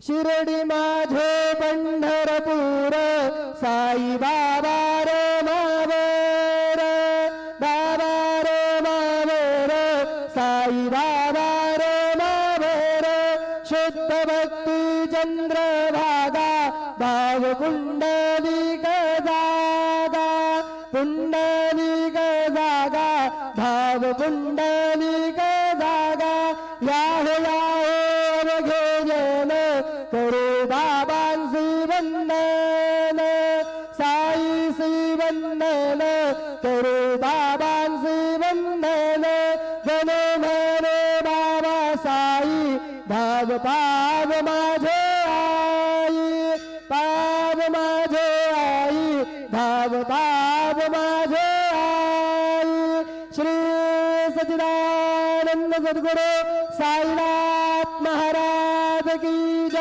शिर्डी माझे पंढरपूर साई बाबा रे मावर बाबा रे मावर साई बाबा रे मावर शुद्ध भक्ती चंद्रभागा भाव पुंडलिक जागा पुंडलिक जागा भाव पुंडलिक जागा याहो अवघे जन करो बाबांसी वंदन साईसी वंदन करो बाबांसी वंदन जन म्हणे बाबा साई भाव पाव माझे आई पाव माझे आई भाव पाव माझे आई श्री सच्चिदानंद सद्गुरु साईनाथ महाराज की जय।